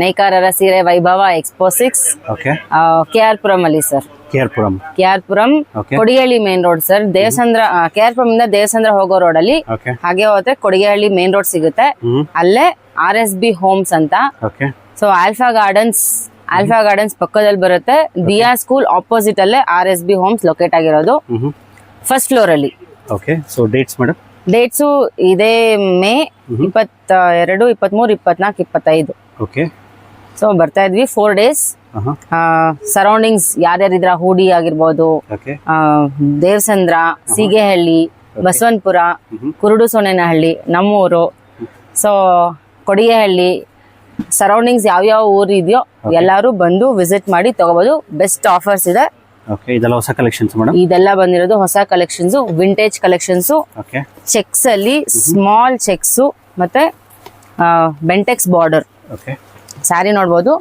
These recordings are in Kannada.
ನೇಕಾರರ ಸೀರೆ ವೈಭವ ಎಕ್ಸ್ಪೋ 6 ಓಕೆ KR ಪುರಂ ಅಲ್ಲಿ sir. KR Puram Kodigehalli main road sir. Devasandra KR Puram ಇಂದ ದೇವಸಂದ್ರ ಹೋಗೋ ರೋಡ್ ಅಲ್ಲಿ ಹಾಗೆ ಹೋದ್ರೆ ಕೊಡಿಗೇಹಳ್ಳಿ ಮೇನ್ ರೋಡ್ ಸಿಗುತ್ತೆ. ಅಲ್ಲೇ RSB ಹೋಮ್ಸ್ ಅಂತ. ಸೊ ಆಲ್ಫಾ ಗಾರ್ಡನ್ಸ್ ಪಕ್ಕದಲ್ಲಿ ಬರುತ್ತೆ. ದಿಯಾ ಸ್ಕೂಲ್ ಆಪೋಸಿಟ್ ಅಲ್ಲೇ RSB ಹೋಮ್ಸ್ ಲೊಕೇಟ್ ಆಗಿರೋದು, ಫಸ್ಟ್ ಫ್ಲೋರ್ ಅಲ್ಲಿ. Okay so dates madam? Dates ಇದೇ ಮೇ 22, 23, 24, 25. ಓಕೆ ಸೊ ಬರ್ತಾ ಇದ್ವಿ 4 days. ಸರೌಂಡಿಂಗ್ಸ್ ಯಾರ್ಯಾರಿದ್ರ ಹೂಡಿ ಆಗಿರ್ಬೋದು, ದೇವಸಂದ್ರ, ಸೀಗೆಹಳ್ಳಿ, ಬಸವನಪುರ, ಕುರುಡು ಸೋನೇನಹಳ್ಳಿ, ನಮ್ಮೂರು, ಸೊ ಕೊಡಿಗೆಹಳ್ಳಿ ಸರೌಂಡಿಂಗ್ಸ್ ಯಾವ್ಯಾವ ಊರು ಇದೆಯೋ ಎಲ್ಲಾರು ಬಂದು ವಿಸಿಟ್ ಮಾಡಿ ತಗೋಬಹುದು. ಬೆಸ್ಟ್ ಆಫರ್ಸ್ ಇದೆ. ಇದೆಲ್ಲ ಹೊಸ ಕಲೆಕ್ಷನ್ಸ್ ಮೇಡಮ್? ಇದೆಲ್ಲ ಬಂದಿರೋದು ಹೊಸ ಕಲೆಕ್ಷನ್ಸ್, ವಿಂಟೇಜ್ ಕಲೆಕ್ಷನ್ಸ್. ಚೆಕ್ಸ್ ಅಲ್ಲಿ ಸ್ಮಾಲ್ ಚೆಕ್ಸ್ ಮತ್ತೆ ಬೆಂಟೆಕ್ಸ್ ಬಾರ್ಡರ್ ಸ್ಯಾರಿ ನೋಡ್ಬೋದು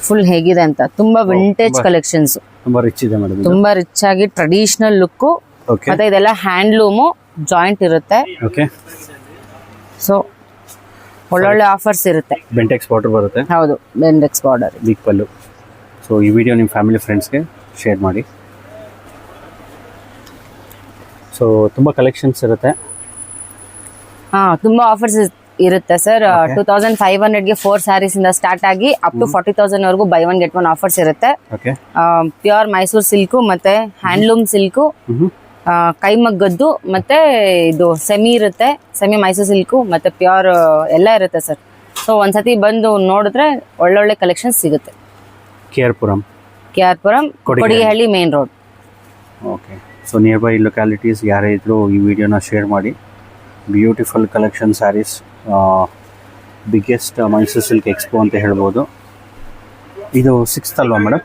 ಫುಲ್ ಹೇಗಿದೆ ಅಂತ. ತುಂಬಾ ವಿಂಟೇಜ್ ಕಲೆಕ್ಷನ್ಸ್, ತುಂಬಾ ರಿಚ್ ಇದೆ ಮೇಡಮ್. ತುಂಬಾ ರಿಚ್ ಆಗಿ ಟ್ರೆಡಿಷನಲ್ ಲುಕ್. ಮತ್ತೆ ಇದೆಲ್ಲ ಹ್ಯಾಂಡ್ಲೂಮ್ ಜಾಯಿಂಟ್ ಇರುತ್ತೆ. ಸೊ ಒಳ್ಳೊಳ್ಳೆ ಆಫರ್ಸ್ ಇರುತ್ತೆ. ಬೆಂಟೆಕ್ಸ್ ಬಾರ್ಡರ್ ಬರುತ್ತೆ. ಹೌದು, ಬೆಂಟೆಕ್ಸ್ ಬಾರ್ಡರ್, ಬಿಗ್ ಪಲ್ಲು. ಸೊ ಈ ವಿಡಿಯೋ ನಿಮ್ಮ ಫ್ಯಾಮಿಲಿ ಫ್ರೆಂಡ್ಸ್ಗೆ ಶೇರ್ ಮಾಡಿ. ಸೊ ತುಂಬಾ ಕಲೆಕ್ಷನ್ಸ್ ಇರುತ್ತೆ. ತುಂಬಾ ಆಫರ್ಸ್ ಇರುತ್ತೆ ಸರ್. 2500ಗೆ 4 ಸ್ಯಾರೀಸ್ ಇಂದ ಸ್ಟಾರ್ಟ್ ಆಗಿ ಅಪ್ ಟು 40,000 ವರೆಗೂ ಬೈ 1 get 1 ಆಫರ್ಸ್ ಇರುತ್ತೆ. ಪ್ಯೂರ್ ಮೈಸೂರು ಸಿಲ್ಕು ಮತ್ತೆ ಹ್ಯಾಂಡ್ಲೂಮ್ ಸಿಲ್ಕು, ಕೈಮಗ್ಗದ್ದು ಮತ್ತೆ ಇದು ಸೆಮಿ ಇರುತ್ತೆ, ಸೆಮಿ ಮೈಸೂರು ಸಿಲ್ಕು ಮತ್ತೆ ಪ್ಯೂರ್ ಎಲ್ಲ ಇರುತ್ತೆ ಸರ್. ಸೊ ಒಂದ್ಸತಿ ಬಂದು ನೋಡಿದ್ರೆ ಒಳ್ಳೊಳ್ಳೆ ಕಲೆಕ್ಷನ್ಸ್ ಸಿಗುತ್ತೆ. KR Puram Kodigehalli main road. Okay, so nearby localities ಯಾರೇ ಇದ್ರು ಈ ವಿಡಿಯೋನ ಶೇರ್ ಮಾಡಿ. Beautiful collection sarees, biggest Mysuru silk expo ಅಂತ ಹೇಳ್ಬೋದು. ಇದು 6th ಅಲ್ವಾ ಮೇಡಮ್?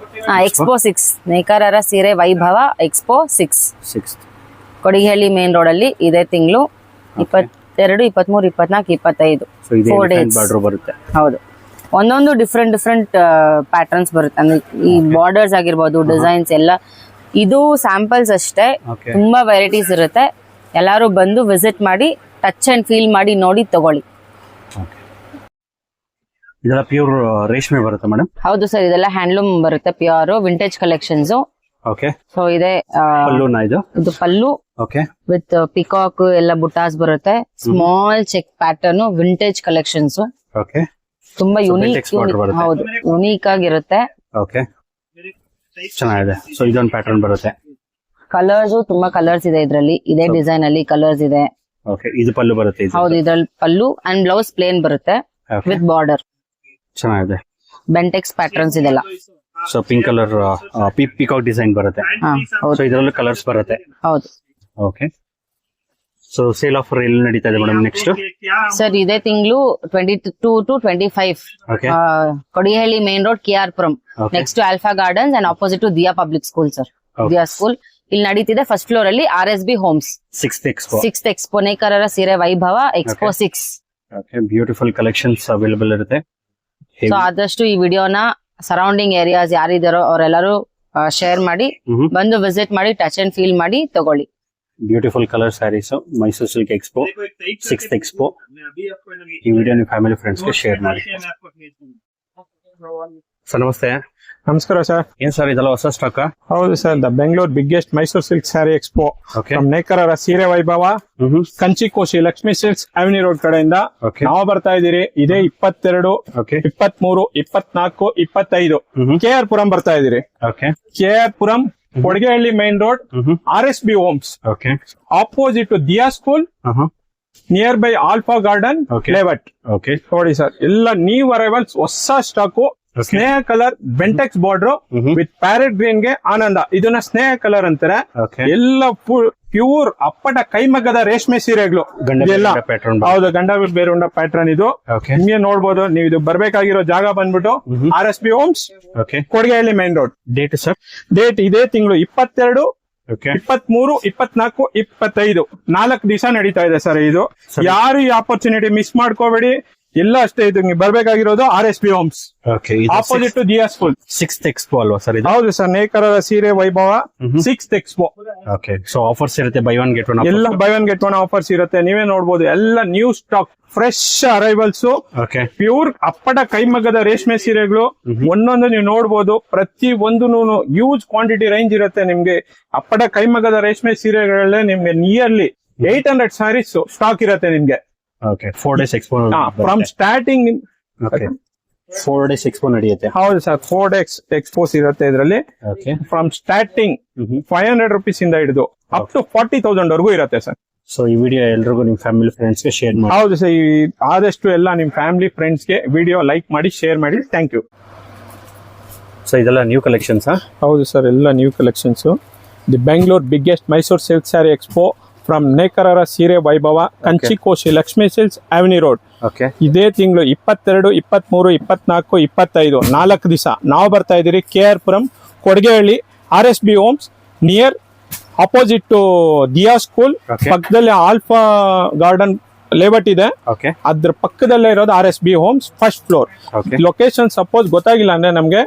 ಎಕ್ಸ್ಪೋ 6 ನೇಕಾರರ ಸೀರೆ ವೈಭವ ಎಕ್ಸ್ಪೋ 6 ಕೊಡಿಗೆಹಳ್ಳಿ ಮೇನ್ ರೋಡ್ ಅಲ್ಲಿ ಇದೇ ತಿಂಗಳು 22, 23, 24, 25 4 days ಬರುತ್ತೆ. ಹೌದು, ಒಂದೊಂದು ಡಿಫ್ರೆಂಟ್ ಪ್ಯಾಟರ್ನ್ಸ್ ಬರುತ್ತೆ. ಅಂದ್ರೆ ಈ ಬಾರ್ಡರ್ಸ್ ಆಗಿರ್ಬೋದು, ಡಿಸೈನ್ಸ್ ಎಲ್ಲ ಇದು ಸ್ಯಾಂಪಲ್ಸ್ ಅಷ್ಟೇ. ತುಂಬಾ ವೆರೈಟೀಸ್ ಇರುತ್ತೆ. ಎಲ್ಲಾರು ಬಂದು ವಿಸಿಟ್ ಮಾಡಿ, ಟಚ್ ಅಂಡ್ ಫೀಲ್ ಮಾಡಿ, ನೋಡಿ ತಗೊಳ್ಳಿ. ಇದೆಲ್ಲ ಪ್ಯೂರ್ ರೇಷ್ಮೆ ಬರುತ್ತೆ ಮೇಡಮ್? ಹೌದು ಸರ್, ಇದೆಲ್ಲ ಹ್ಯಾಂಡ್ಲೂಮ್ ಬರುತ್ತೆ, pure vintage collections. Okay, so ಇದೆ ಇದು ಪಲ್ಲು ವಿತ್ ಪಿಕಾಕ್ ಎಲ್ಲ ಬುಟಾಸ್ ಬರುತ್ತೆ. Small check pattern, vintage collections. ತುಂಬಾ ಯುನೀಕ್, ಹೌದು ಯುನೀಕ್ ಆಗಿರುತ್ತೆ. ಚೆನ್ನಾಗಿದೆ. ಸೊ ಇದೊಂದು ಪ್ಯಾಟರ್ನ್ ಬರುತ್ತೆ. ಕಲರ್ಸ್ ತುಂಬಾ ಕಲರ್ಸ್ ಇದೆ ಇದರಲ್ಲಿ. ಇದೇ ಡಿಸೈನ್ ಅಲ್ಲಿ ಕಲರ್ಸ್ ಇದೆ. ಇದು ಪಲ್ಲು ಬರುತ್ತೆ. ಹೌದು, ಇದ್ರಲ್ಲಿ ಪಲ್ಲು ಅಂಡ್ ಬ್ಲೌಸ್ ಪ್ಲೇನ್ ಬರುತ್ತೆ ವಿತ್ ಬಾರ್ಡರ್. ಚೆನ್ನಾಗಿದೆ. ಬೆಂಟೆಕ್ಸ್ ಪ್ಯಾಟರ್ನ್ಸ್ ಇದೆಲ್ಲ. So pink colour peacock design ಬರುತ್ತೆ. ಸೊ ಇದರಲ್ಲೂ ಕಲರ್ಸ್ ಬರುತ್ತೆ. ಹೌದು. ಓಕೆ, ಸೊ ಸೇಲ್ ಆಫರ್ ಎಲ್ಲಿ ನಡೀತಾ ಇದೆ ಮೇಡಮ್ ನೆಕ್ಸ್ಟ್? ಸರ್ ಇದೇ ತಿಂಗಳು 22 to 25 Kodigehalli main road KR Puram, next to Alpha Gardens and opposite to Diya public school sir. Diya school ಇಲ್ಲಿ ನಡೀತಿದೆ. ಫಸ್ಟ್ ಫ್ಲೋರ್ ಅಲ್ಲಿ RSB ಹೋಮ್ಸ್ 6th ಎಕ್ಸ್ಪೋ ನೇಕಾರರ ಸೀರೆ ವೈಭವ ಎಕ್ಸ್ಪೋ 6. ಬ್ಯೂಟಿಫುಲ್ ಕಲೆಕ್ಷನ್ಸ್ ಅವೈಲೇಬಲ್ ಇರುತ್ತೆ. ಸೊ ಆದಷ್ಟು ಈ ವಿಡಿಯೋನ ಸರೌಂಡಿಂಗ್ ಏರಿಯಾಸ್ ಯಾರಿದಾರೋ ಅವರೆಲ್ಲರೂ ಶೇರ್ ಮಾಡಿ, ಬಂದು ವಿಸಿಟ್ ಮಾಡಿ, ಟಚ್ ಅಂಡ್ ಫೀಲ್ ಮಾಡಿ ತಗೊಳ್ಳಿ. Beautiful colour saris, Mysuru silk expo 6th expo. ಈ ವಿಡಿಯೋ ನಿಮ್ಮ ಫ್ಯಾಮಿಲಿ ಫ್ರೆಂಡ್ಸ್ಗೆ ಶೇರ್ ಮಾಡಿ. ಸರ್ ನಮಸ್ತೆ. ನಮಸ್ಕಾರ ಸರ್. ಏನ್ ಸರ್ ಇದೆಲ್ಲ ಹೊಸ ಸ್ಟಾಕ್? ಹೌದು sir, the Bengaluru biggest Mysuru silk sari expo ನೇಕಾರರ ಸೀರೆ ವೈಭವ Kanchikoshi Lakshmi silks avenue road ಕಡೆಯಿಂದ ನಾವು ಬರ್ತಾ ಇದೀರಿ. ಇದೇ 22, 23, 24, 25 KR ಪುರಂ ಬರ್ತಾ ಇದೀರಿ. KR Puram Kodigehalli main road RSB homes opposite Diya school, near by Alpha garden layout. ನೋಡಿ ಸರ್, ಎಲ್ಲ ನ್ಯೂ ಅರೈವಲ್ಸ್, ಹೊಸ ಸ್ಟಾಕು. ಸ್ನೇಹ colour Bentex border with parrot green ಗೆ ಆನಂದ. ಇದನ್ನ ಸ್ನೇಹ ಕಲರ್ ಅಂತಾರೆ. ಎಲ್ಲ ಪ್ಯೂರ್ ಅಪ್ಪಟ ಕೈಮಗ್ಗದ ರೇಷ್ಮೆ ಸೀರೆಗಳು. ಹೌದು, ಗಂಡ ಬೇರುಂಡ ಪ್ಯಾಟರ್ನ್ ಇದು. ನಿಮ್ಗೆ ನೋಡ್ಬೋದು. ನೀವು ಇದು ಬರ್ಬೇಕಾಗಿರೋ ಜಾಗ ಬಂದ್ಬಿಟ್ಟು RSB homes Kodigehalli main road. Date sir? Date ಇದೇ ತಿಂಗಳು 22, 23, 24, 25 4 ದಿವಸ ನಡೀತಾ ಇದೆ ಸರ್. ಇದು ಯಾರು ಈ ಆಪರ್ಚುನಿಟಿ ಮಿಸ್ ಮಾಡ್ಕೋಬೇಡಿ. ಎಲ್ಲ ಅಷ್ಟೇ. ಇದು ನೀವು ಬರ್ಬೇಕಾಗಿರೋದು RSB homes okay opposite to Jiya school. 6th expo ಅಲ್ವಾ ಸರ್ ಇದು? ಹೌದು ಸರ್, ನೇಕಾರರ ಸೀರೆ ವೈಭವ 6th expo. Okay, so offers ಇರುತ್ತೆ, ಬೈ ಒನ್ ಗೆಟ್ ಒನ್ ಎಲ್ಲ buy one get one offers ಇರುತ್ತೆ. ನೀವೇ ನೋಡ್ಬೋದು, ಎಲ್ಲ new stock, fresh arrivals, okay. Pure ಅಪ್ಪಟ ಕೈಮಗ್ಗದ ರೇಷ್ಮೆ ಸೀರೆಗಳು ಒಂದೊಂದು ನೀವು ನೋಡ್ಬೋದು. ಪ್ರತಿ ಒಂದು ಹ್ಯೂಜ್ ಕ್ವಾಂಟಿಟಿ ರೇಂಜ್ ಇರುತ್ತೆ ನಿಮ್ಗೆ. ಅಪ್ಪಟ ಕೈಮಗ್ಗದ ರೇಷ್ಮೆ ಸೀರೆಗಳಲ್ಲೇ ನಿಮ್ಗೆ ನಿಯರ್ಲಿ 800 ಸ್ಯಾರೀಸ್ ಸ್ಟಾಕ್ ಇರುತ್ತೆ ನಿಮ್ಗೆ. Okay, 4 days expo from starting. Okay, 4 days expo ನಡೆಯುತ್ತೆ. ಹೌದು ಸರ್, 4 days ಎಕ್ಸ್ಪೋಸ್ ಇರುತ್ತೆ ಇದರಲ್ಲಿ. ಓಕೆ, ಫ್ರಮ್ ಸ್ಟಾರ್ಟಿಂಗ್ 500 rupees ಇಂದ ಹಿಡಿದು ಅಪ್ ಟು 40,000 ವರೆಗೂ ಇರುತ್ತೆ ಸರ್. ಸೊ ಈ ವಿಡಿಯೋ ಎಲ್ರಿಗೂ ನಿಮ್ ಫ್ಯಾಮಿಲಿ ಫ್ರೆಂಡ್ಸ್ ಗೆ ಶೇರ್ ಮಾಡಿ. ಹೌದು ಸರ್, ಆದಷ್ಟು ಎಲ್ಲ ನಿಮ್ ಫ್ಯಾಮಿಲಿ ಫ್ರೆಂಡ್ಸ್ ಗೆ ವಿಡಿಯೋ ಲೈಕ್ ಮಾಡಿ, ಶೇರ್ ಮಾಡಿ. Thank you. ಸೊ ಇದೆಲ್ಲ ನ್ಯೂ ಕಲೆಕ್ಷನ್ಸ್? ಹೌದು ಸರ್, ಎಲ್ಲ new collections. The Bengaluru biggest Mysuru silk sari expo from ನೇಕಾರರ ಸೀರೆ ವೈಭವ, Kanchikoshi, Lakshmi silks, avenue road. Okay, ಇದೇ ತಿಂಗಳು 22, 23, 24, 25 4 ದಿವಸ ನಾವು ಬರ್ತಾ ಇದ್ದೀರಿ KR Puram, Kodigehalli, RSB homes near opposite to Diya school. ಪಕ್ಕದಲ್ಲಿ ಆಲ್ಫಾ ಗಾರ್ಡನ್ ಲೇಔಟ್ ಇದೆ. ಓಕೆ, ಅದ್ರ ಪಕ್ಕದಲ್ಲೇ ಇರೋದು RSB homes first floor. Location suppose ಗೊತ್ತಾಗಿಲ್ಲ ಅಂದ್ರೆ ನಮ್ಗೆ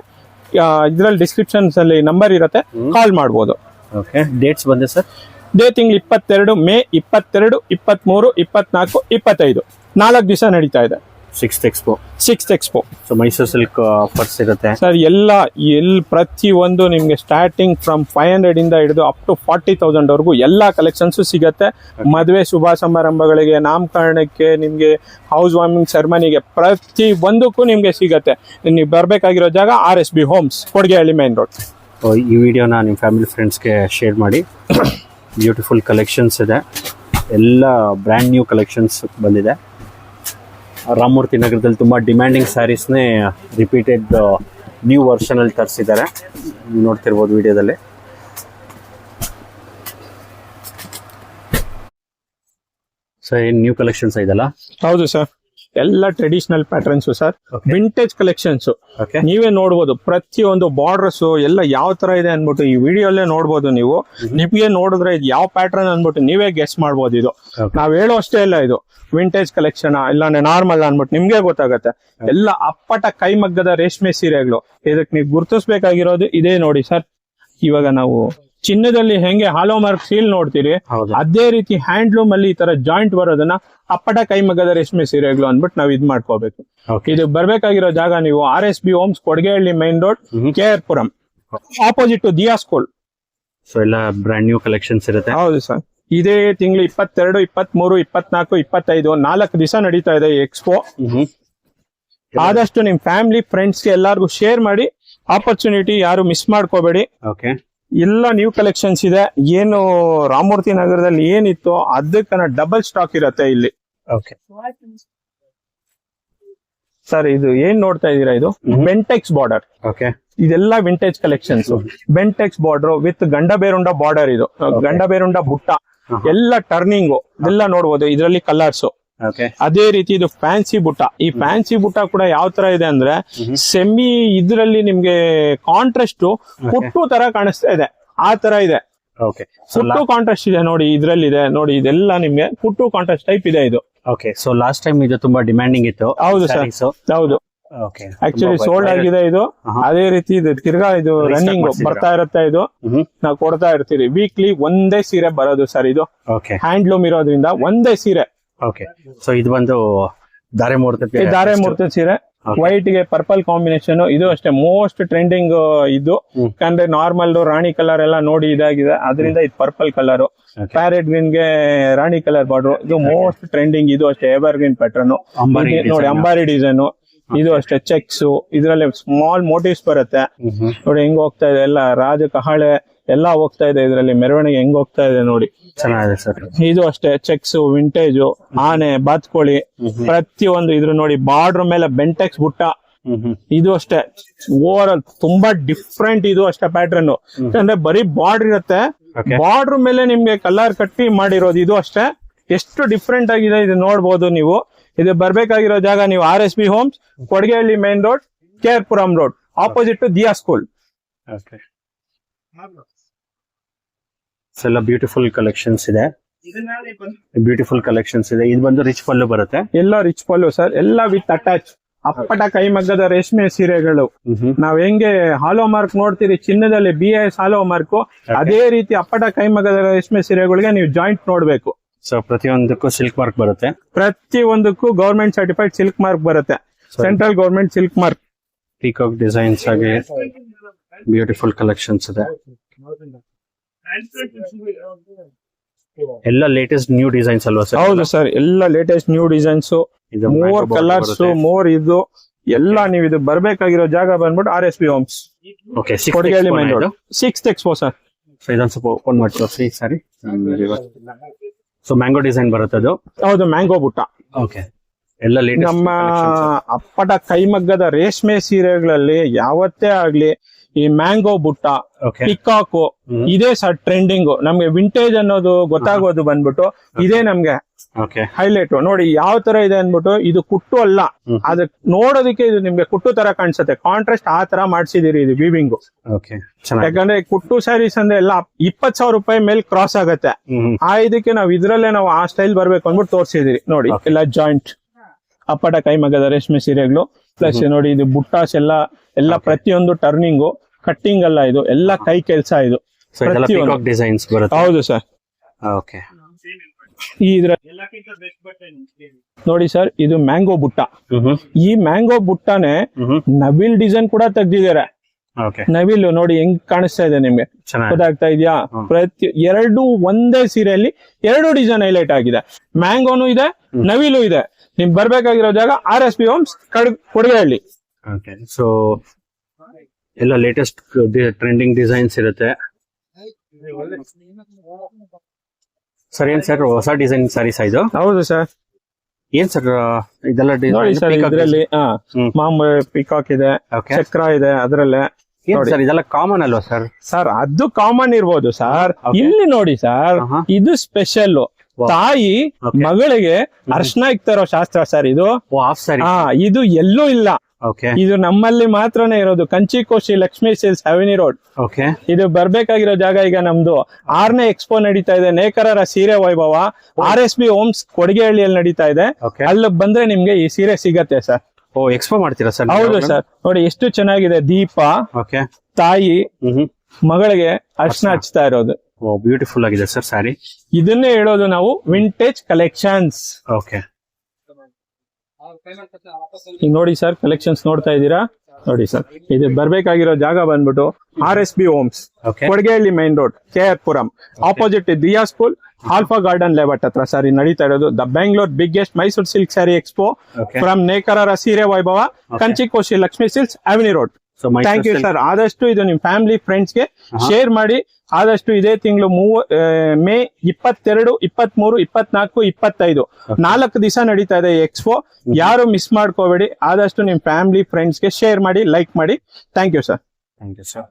ಇದ್ರಲ್ಲಿ ಡಿಸ್ಕ್ರಿಪ್ಷನ್ಸ್ ಅಲ್ಲಿ ನಂಬರ್ ಇರುತ್ತೆ, ಕಾಲ್ ಮಾಡ್ಬೋದು. ಓಕೆ, ಡೇಟ್ಸ್ ಬಂದೆ ಸರ್? ಇದೇ ತಿಂಗಳು 22, ಮೇ 22, 23, 24, 25 4 ದಿವಸ ನಡೀತಾ ಇದೆ 6th expo. 6th expo. So Mysuru silk offers ಇರುತ್ತೆ ಸರ್. ಪ್ರತಿ ಒಂದು ನಿಮ್ಗೆ ಸ್ಟಾರ್ಟಿಂಗ್ ಫ್ರಮ್ 500 ಇಂದ ಹಿಡಿದು ಅಪ್ ಟು 40,000 ವರೆಗೂ ಎಲ್ಲಾ ಕಲೆಕ್ಷನ್ಸ್ ಸಿಗತ್ತೆ. ಮದುವೆ ಶುಭ ಸಮಾರಂಭಗಳಿಗೆ, ನಾಮಕರಣಕ್ಕೆ, ನಿಮ್ಗೆ ಹೌಸ್ ವಾರ್ಮಿಂಗ್ ಸೆರೆಮನಿಗೆ, ಪ್ರತಿ ಒಂದಕ್ಕೂ ನಿಮ್ಗೆ ಸಿಗತ್ತೆ. ನೀವು ಬರ್ಬೇಕಾಗಿರೋ ಜಾಗ RSB homes, Kodigehalli main road. ಈ ವಿಡಿಯೋನ ನಿಮ್ಮ ಫ್ಯಾಮಿಲಿ ಫ್ರೆಂಡ್ಸ್ಗೆ ಶೇರ್ ಮಾಡಿ. ಬ್ಯೂಟಿಫುಲ್ ಕಲೆಕ್ಷನ್ಸ್ ಇದೆ, ಎಲ್ಲ ಬ್ರ್ಯಾಂಡ್ ನ್ಯೂ ಕಲೆಕ್ಷನ್ಸ್ ಬಂದಿದೆ. ರಾಮಮೂರ್ತಿ ನಗರದಲ್ಲಿ ತುಂಬ ಡಿಮ್ಯಾಂಡಿಂಗ್ ಸ್ಯಾರೀಸ್ನೇ ರಿಪೀಟೆಡ್ ನ್ಯೂ ವರ್ಷನ್ ಅಲ್ಲಿ ತರಿಸಿದ್ದಾರೆ, ನೋಡ್ತಿರ್ಬೋದು ವಿಡಿಯೋದಲ್ಲಿ. ಸೊ ಏನ್ ನ್ಯೂ ಕಲೆಕ್ಷನ್ಸ್ ಇದೆಲ್ಲ? ಹೌದು ಸರ್, ಎಲ್ಲ traditional patterns sir, vintage collections. Okay. ನೀವೇ ನೋಡ್ಬೋದು ಪ್ರತಿಯೊಂದು ಬಾರ್ಡರ್ಸ್ ಎಲ್ಲ ಯಾವ ತರ ಇದೆ ಅನ್ಬಿಟ್ಟು ಈ ವಿಡಿಯೋಲ್ಲೇ ನೋಡ್ಬೋದು ನೀವು. ನಿಮ್ಗೆ ನೋಡಿದ್ರೆ ಇದು ಯಾವ ಪ್ಯಾಟರ್ನ್ ಅನ್ಬಿಟ್ಟು ನೀವೇ ಗೆಸ್ ಮಾಡ್ಬೋದು. ಇದು ನಾವ್ ಹೇಳೋ ಅಷ್ಟೇ ಇಲ್ಲ, ಇದು ವಿಂಟೇಜ್ ಕಲೆಕ್ಷನ್ ಇಲ್ಲ ನಾರ್ಮಲ್ ಅನ್ಬಿಟ್ಟು ನಿಮ್ಗೆ ಗೊತ್ತಾಗತ್ತೆ. ಎಲ್ಲ ಅಪ್ಪಟ ಕೈಮಗ್ಗದ ರೇಷ್ಮೆ ಸೀರೆಗಳು. ಇದಕ್ಕೆ ನೀವು ಗುರುತಿಸ್ಬೇಕಾಗಿರೋದು ಇದೇ ನೋಡಿ ಸರ್. ಇವಾಗ ನಾವು ಚಿನ್ನದಲ್ಲಿ ಹೆಂಗೆ ಹಾಲೋ ಮಾರ್ಕ್ ಸೀಲ್ ನೋಡ್ತೀರಿ, ಅದೇ ರೀತಿ ಹ್ಯಾಂಡ್ಲೂಮ್ ಅಲ್ಲಿ ಈ ತರ ಜಾಯಿಂಟ್ ಬರೋದನ್ನ ಅಪ್ಪಟ ಕೈಮಗ್ಗದ ರೇಷ್ಮೆ ಸೀರೆಗಳು ಅಂದ್ಬಿಟ್ಟು ನಾವ್ ಇದ್ ಮಾಡ್ಕೋಬೇಕು. ಇದು ಬರ್ಬೇಕಾಗಿರೋ ಜಾಗ ನೀವು RSB homes, Kodigehalli main road, KR Puram, opposite to Diya school. So ಎಲ್ಲ ಬ್ರ್ಯಾಂಡ್ ನ್ಯೂ ಕಲೆಕ್ಷನ್ಸ್ ಇರುತ್ತೆ. ಹೌದು ಸರ್, ಇದೇ ತಿಂಗಳು 22, 23, 24, 25 4 ದಿವಸ ನಡೀತಾ ಇದೆ ಎಕ್ಸ್ಪೋ. ಆದಷ್ಟು ನಿಮ್ ಫ್ಯಾಮಿಲಿ ಫ್ರೆಂಡ್ಸ್ಗೆ ಎಲ್ಲಾರ್ಗು ಶೇರ್ ಮಾಡಿ. ಆಪರ್ಚುನಿಟಿ ಯಾರು ಮಿಸ್ ಮಾಡ್ಕೋಬೇಡಿ. ಓಕೆ, ಎಲ್ಲ ನ್ಯೂ ಕಲೆಕ್ಷನ್ಸ್ ಇದೆ. ಏನು ರಾಮಮೂರ್ತಿ ನಗರದಲ್ಲಿ ಏನಿತ್ತು ಅದಕ್ಕನ್ನ ಡಬಲ್ ಸ್ಟಾಕ್ ಇರುತ್ತೆ ಇಲ್ಲಿ. ಓಕೆ ಸರ್, ಇದು ಏನ್ ನೋಡ್ತಾ ಇದೀರಾ, ಇದು ಬೆಂಟೆಕ್ಸ್ ಬಾರ್ಡರ್. ಓಕೆ, ಇದೆಲ್ಲ vintage collections. Bentex border with Gandaberunda border. ಇದು ಗಂಡಬೇರುಂಡ ಬುಟ್ಟ, ಎಲ್ಲ ಟರ್ನಿಂಗು ಎಲ್ಲ ನೋಡ್ಬೋದು ಇದರಲ್ಲಿ ಕಲರ್ಸ್. ಅದೇ ರೀತಿ ಇದು ಫ್ಯಾನ್ಸಿ ಬುಟ್ಟ. ಈ ಫ್ಯಾನ್ಸಿ ಬುಟ್ಟ ಕೂಡ ಯಾವ ತರ ಇದೆ ಅಂದ್ರೆ ಸೆಮಿ ಇದ್ರಲ್ಲಿ ನಿಮ್ಗೆ ಕಾಂಟ್ರಾಸ್ಟ್ ಪುಟ್ಟು ತರ ಕಾಣಿಸ್ತಾ ಇದೆ, ಆ ತರ ಇದೆ. ಪುಟ್ಟು ಕಾಂಟ್ರಾಸ್ಟ್ ಇದೆ ನೋಡಿ, ಇದ್ರಲ್ಲಿ ಇದೆ ನೋಡಿ, ಇದೆಲ್ಲ ನಿಮ್ಗೆ ಪುಟ್ಟು ಕಾಂಟ್ರಾಸ್ಟ್ ಟೈಪ್ ಇದೆ ಇದು. ಓಕೆ, ಸೊ ಲಾಸ್ಟ್ ಟೈಮ್ ಇದು ತುಂಬಾ ಡಿಮ್ಯಾಂಡಿಂಗ್ ಇತ್ತು. ಹೌದು ಸರ್, ಹೌದು. ಆಕ್ಚುಲಿ ಸೋಲ್ಡ್ ಆಗಿದೆ ಇದು. ಅದೇ ರೀತಿ ಇದು ತಿರ್ಗಾ ಇದು ರನ್ನಿಂಗ್ ಬರ್ತಾ ಇರುತ್ತೆ. ಇದು ನಾವು ಕೊಡ್ತಾ ಇರ್ತೀವಿ. ವೀಕ್ಲಿ ಒಂದೇ ಸೀರೆ ಬರೋದು ಸರ್. ಇದು ಹ್ಯಾಂಡ್ಲೂಮ್ ಇರೋದ್ರಿಂದ ಒಂದೇ ಸೀರೆ. ಓಕೆ, ಸೊ ಇದು ಬಂದು ಧಾರೆ ಮೂರ್ತಿ ಸೀರೆ, ವೈಟ್ ಗೆ ಪರ್ಪಲ್ ಕಾಂಬಿನೇಷನ್. ಇದು ಅಷ್ಟೇ ಮೋಸ್ಟ್ ಟ್ರೆಂಡಿಂಗ್ ಇದು. ಯಾಕಂದ್ರೆ ನಾರ್ಮಲ್ ರಾಣಿ ಕಲರ್ ಎಲ್ಲ ನೋಡಿ ಇದಾಗಿದೆ, ಅದರಿಂದ ಇದು ಪರ್ಪಲ್ ಕಲರ್. ಪ್ಯಾರೆಟ್ ಗ್ರೀನ್ ಗೆ ರಾಣಿ ಕಲರ್ ಬಾರ್ಡರ್, ಇದು ಮೋಸ್ಟ್ ಟ್ರೆಂಡಿಂಗ್. ಇದು ಅಷ್ಟೇ ಎವರ್ ಗ್ರೀನ್ ಪ್ಯಾಟರ್ನ್ ನೋಡಿ, ಅಂಬಾರಿ ಡಿಸೈನ್. ಇದು ಅಷ್ಟೇ ಚೆಕ್ಸ್, ಇದ್ರಲ್ಲಿ ಸ್ಮಾಲ್ ಮೋಟಿವ್ಸ್ ಬರುತ್ತೆ ನೋಡಿ. ಹೆಂಗ್ ಹೋಗ್ತಾ ಇದೆ ಎಲ್ಲ ರಾಜ ಕಹಳೆ ಎಲ್ಲ ಹೋಗ್ತಾ ಇದೆ ಇದರಲ್ಲಿ. ಮೆರವಣಿಗೆ ಹೆಂಗ್ ಹೋಗ್ತಾ ಇದೆ ನೋಡಿ, ಚೆನ್ನಾಗಿದೆ ಸರ್. ಇದು ಅಷ್ಟೇ ಚೆಕ್ಸ್, ವಿಂಟೇಜ್, ಆನೆ, ಬಾತ್ಕೋಳಿ, ಪ್ರತಿಯೊಂದು ಇದ್ರ ನೋಡಿ. ಬಾರ್ಡರ್ ಮೇಲೆ ಬೆಂಟೆಕ್ಸ್ ಬುಟ್ಟ. ಇದು ಅಷ್ಟೇ ಓವರ್ ಆಲ್ ತುಂಬಾ ಡಿಫ್ರೆಂಟ್. ಇದು ಅಷ್ಟೇ ಪ್ಯಾಟರ್ನ್, ಅಂದ್ರೆ ಬರೀ ಬಾರ್ಡರ್ ಇರುತ್ತೆ, ಬಾರ್ಡರ್ ಮೇಲೆ ನಿಮ್ಗೆ ಕಲರ್ ಕಟ್ಟಿ ಮಾಡಿರೋದು. ಇದು ಅಷ್ಟೇ ಎಷ್ಟು ಡಿಫ್ರೆಂಟ್ ಆಗಿದೆ ಇದು ನೋಡ್ಬೋದು ನೀವು. ಇದು ಬರ್ಬೇಕಾಗಿರೋ ಜಾಗ ನೀವು RSB homes, Kodigehalli main road, KR Puram road, opposite to Diya school. ಎಲ್ಲ ಬ್ಯೂಟಿಫುಲ್ ಕಲೆಕ್ಷನ್ಸ್ ಇದೆ. ಬ್ಯೂಟಿಫುಲ್ ಕಲೆಕ್ಷನ್ಸ್ ಇದೆ. ಇದು ಬಂದು ರಿಚ್ ಪಲ್ಲು ಬರುತ್ತೆ. ಎಲ್ಲ ರಿಚ್ ಪಲ್ಲು ಸರ್, ಎಲ್ಲ ವಿತ್ ಅಟ್ಯಾಚ್ ಅಪ್ಪಟ ಕೈಮಗ್ಗದ ರೇಷ್ಮೆ ಸೀರೆಗಳು. ನಾವ್ ಹೆಂಗೆ ಹಾಲೋ ಮಾರ್ಕ್ ನೋಡ್ತೀರಿ ಚಿನ್ನದಲ್ಲಿ BIS ಹಾಲೋ ಮಾರ್ಕ್, ಅದೇ ರೀತಿ ಅಪ್ಪಟ ಕೈಮಗ್ಗದ ರೇಷ್ಮೆ ಸೀರೆಗಳಿಗೆ ನೀವು ಜಾಯಿಂಟ್ ನೋಡ್ಬೇಕು. ಸೊ ಪ್ರತಿಯೊಂದಕ್ಕೂ ಸಿಲ್ಕ್ ಮಾರ್ಕ್ ಬರುತ್ತೆ. ಪ್ರತಿಯೊಂದಕ್ಕೂ ಗವರ್ಮೆಂಟ್ ಸರ್ಟಿಫೈಡ್ ಸಿಲ್ಕ್ ಮಾರ್ಕ್ ಬರುತ್ತೆ, central government silk mark. Peacock designs ಆಗಿ ಬ್ಯೂಟಿಫುಲ್ ಕಲೆಕ್ಷನ್ಸ್ ಇದೆ. ಎಲ್ಲ ಲೇಟೆಸ್ಟ್ ನ್ಯೂ ಡಿಸೈನ್ಸ್ ಅಲ್ವಾ ಸರ್? ಹೌದು ಸರ್, ಎಲ್ಲ latest new designs, more colours, more ಇದು ಎಲ್ಲ. ನೀವು ಇದು ಬರ್ಬೇಕಾಗಿರೋ ಜಾಗ ಬಂದ್ಬಿಟ್ಟು RSB homes, Kodigehalli main road, 6th Expo sir. So ಇದೊಂದು ಸ್ವಲ್ಪ ಓಪನ್ ಮಾಡಿ ತೋರಿಸಿ. ಸರಿ, ಸೊ ಮ್ಯಾಂಗೋ ಡಿಸೈನ್ ಬರುತ್ತೆ ಅದು. ಹೌದು, ಮ್ಯಾಂಗೋ ಬುಟ್ಟ. ಓಕೆ, ಎಲ್ಲ ಲೇಟೆಸ್ಟ್ ನಮ್ಮ ಅಪ್ಪಟ ಕೈಮಗ್ಗದ ರೇಷ್ಮೆ ಸೀರೆಗಳಲ್ಲಿ ಯಾವತ್ತೇ ಆಗ್ಲಿ ಈ ಮ್ಯಾಂಗೋ ಬುಟ್ಟ, ಪಿಕಾಕು ಇದೇ ಸರ್ ಟ್ರೆಂಡಿಂಗ್. ನಮ್ಗೆ ವಿಂಟೇಜ್ ಅನ್ನೋದು ಗೊತ್ತಾಗೋದು ಬಂದ್ಬಿಟ್ಟು ಇದೇ ನಮ್ಗೆ ಹೈಲೈಟ್. ನೋಡಿ ಯಾವ ತರ ಇದೆ ಅಂದ್ಬಿಟ್ಟು, ಇದು ಕುಟ್ಟು ಅಲ್ಲ, ಅದ್ರ ನೋಡೋದಕ್ಕೆ ಇದು ನಿಮ್ಗೆ ಕುಟ್ಟು ತರ ಕಾಣಿಸುತ್ತೆ. ಕಾಂಟ್ರಾಸ್ಟ್ ಆ ತರ ಮಾಡ್ಸಿದಿರಿ ಇದು ವೀವಿಂಗ್. ಯಾಕಂದ್ರೆ ಕುಟ್ಟು ಸ್ಯಾರೀಸ್ ಅಂದ್ರೆ ಎಲ್ಲ 20,000 ರೂಪಾಯಿ ಮೇಲೆ ಕ್ರಾಸ್ ಆಗತ್ತೆ. ಇದಕ್ಕೆ ನಾವು ಇದ್ರಲ್ಲೇ ನಾವು ಆ ಸ್ಟೈಲ್ ಬರ್ಬೇಕು ಅಂದ್ಬಿಟ್ಟು ತೋರಿಸಿದಿರಿ. ನೋಡಿ ಎಲ್ಲ ಜಾಯಿಂಟ್ ಅಪ್ಪಟ ಕೈಮಗ್ಗದ ರೇಷ್ಮೆ ಸೀರೆಗಳು. ಪ್ಲಸ್ ನೋಡಿ ಇದು ಬುಟ್ಟಾಸ್ ಎಲ್ಲ ಪ್ರತಿಯೊಂದು ಟರ್ನಿಂಗು, ಕಟ್ಟಿಂಗ್ ಅಲ್ಲ, ಇದು ಎಲ್ಲ ಕೈ ಕೆಲಸ. ಇದು ಡಿಸೈನ್ಸ್ ಬರುತ್ತೆ. ಹೌದು ಸರ್. ಓಕೆ, ನೋಡಿ ಸರ್, ಇದು ಮ್ಯಾಂಗೋ ಬುಟ್ಟ. ಈ ಮ್ಯಾಂಗೋ ಬುಟ್ಟನೆ ನವಿಲ್ ಡಿಸೈನ್ ಕೂಡ ತೆಗ್ದಿದ್ದಾರೆ. ನವಿಲು ನೋಡಿ ಹೆಂಗ್ ಕಾಣಿಸ್ತಾ ಇದೆ ನಿಮ್ಗೆ, ಗೊತ್ತಾಗ್ತಾ ಇದೆಯಾ? ಎರಡು ಒಂದೇ ಸೀರೆಯಲ್ಲಿ 2 ಡಿಸೈನ್ ಹೈಲೈಟ್ ಆಗಿದೆ. ಮ್ಯಾಂಗೋನು ಇದೆ, ನವಿಲು ಇದೆ. ನಿಮ್ ಬರ್ಬೇಕಾಗಿರೋ ಜಾಗ RSB ಹೋಮ್ಸ್, ಕೊಡಗೇಹಳ್ಳಿ. ಸೊ ಎಲ್ಲ ಲೇಟೆಸ್ಟ್ ಟ್ರೆಂಡಿಂಗ್ ಡಿಸೈನ್ಸ್ ಇರುತ್ತೆ. ಸರ್ ಏನ್ ಸರ್ ಹೊಸ ಡಿಸೈನ್ ಸ್ಯಾರೀಸ್ ಇದು? ಹೌದು ಸರ್. ಏನ್ ಸರ್ ಇದೆಲ್ಲ ನೋಡಿ ಸರ್, ಇದರಲ್ಲಿ ಮಾಮೂಲಿ ಪಿಕಾಕ್ ಇದೆ, ಚಕ್ರ ಇದೆ ಅದರಲ್ಲೇ. ಸರ್ ಇದೆಲ್ಲ ಕಾಮನ್ ಅಲ್ವಾ ಸರ್? ಸರ್ ಅದು ಕಾಮನ್ ಇರ್ಬೋದು ಸರ್. ಇಲ್ಲಿ ನೋಡಿ ಸರ್, ಇದು ಸ್ಪೆಷಲ್. ತಾಯಿ ಮಗಳಿಗೆ ಅರ್ಶನ ಇಕ್ತಾರೋ ಶಾಸ್ತ್ರ ಸರ್ ಇದು. ಇದು ಎಲ್ಲೂ ಇಲ್ಲ, ಇದು ನಮ್ಮಲ್ಲಿ ಮಾತ್ರನೇ ಇರೋದು. ಕಂಚಿಕೋಶಿ ಲಕ್ಷ್ಮೀ ಸಿಲ್ಕ್ಸ್ ಅವನಿ ರೋಡ್. ಇದು ಬರ್ಬೇಕಾಗಿರೋ ಜಾಗ. ಈಗ ನಮ್ದು 6ನೇ ಎಕ್ಸ್ಪೋ ನಡೀತಾ ಇದೆ, ನೇಕಾರರ ಸೀರೆ ವೈಭವ. RSB ಹೋಮ್ಸ್ ಕೊಡಗೇಹಳ್ಳಿಯಲ್ಲಿ ನಡೀತಾ ಇದೆ. ಅಲ್ಲಿ ಬಂದ್ರೆ ನಿಮ್ಗೆ ಈ ಸೀರೆ ಸಿಗತ್ತೆ ಸರ್. ಎಕ್ಸ್ಪೋ ಮಾಡ್ತೀರಾ ಸರ್? ಹೌದು ಸರ್. ನೋಡಿ ಎಷ್ಟು ಚೆನ್ನಾಗಿದೆ, ದೀಪ, ತಾಯಿ ಮಗಳಿಗೆ ಅರ್ಶನ ಹಚ್ತಾ ಇರೋದು. ಬ್ಯೂಟಿಫುಲ್ ಆಗಿದೆ ಸರ್ ಸ್ಯಾರಿ. ಇದನ್ನೇ ಹೇಳೋದು ನಾವು ವಿಂಟೇಜ್ ಕಲೆಕ್ಷನ್ಸ್. ಓಕೆ, ಈಗ ನೋಡಿ ಸರ್, ಕಲೆಕ್ಷನ್ಸ್ ನೋಡ್ತಾ ಇದ್ದೀರಾ? ನೋಡಿ ಸರ್, ಇದು ಬರ್ಬೇಕಾಗಿರೋ ಜಾಗ ಬಂದ್ಬಿಟ್ಟು RSB homes, Kodigehalli main road, KR Puram, opposite Diya school, Alpha garden Layout ಹತ್ರ ಸರ್ ನಡೀತಾ ಇರೋದು the Bengaluru biggest Mysuru silk sari expo from ನೇಕಾರರ ಸೀರೆ ವೈಭವ, Kanchikoshi Lakshmi silks avenue road. Thank you sir. ಆದಷ್ಟು ಇದು ನಿಮ್ ಫ್ಯಾಮಿಲಿ ಫ್ರೆಂಡ್ಸ್ ಗೆ ಶೇರ್ ಮಾಡಿ. ಆದಷ್ಟು ಇದೇ ತಿಂಗಳು ಮೇ 22, 23, 24, 25 4 ದಿವಸ ನಡೀತಾ ಇದೆ ಎಕ್ಸ್ಪೋ. ಯಾರು ಮಿಸ್ ಮಾಡ್ಕೋಬೇಡಿ. ಆದಷ್ಟು ನಿಮ್ ಫ್ಯಾಮಿಲಿ ಫ್ರೆಂಡ್ಸ್ ಗೆ ಶೇರ್ ಮಾಡಿ, ಲೈಕ್ ಮಾಡಿ. Thank you sir. Thank you sir.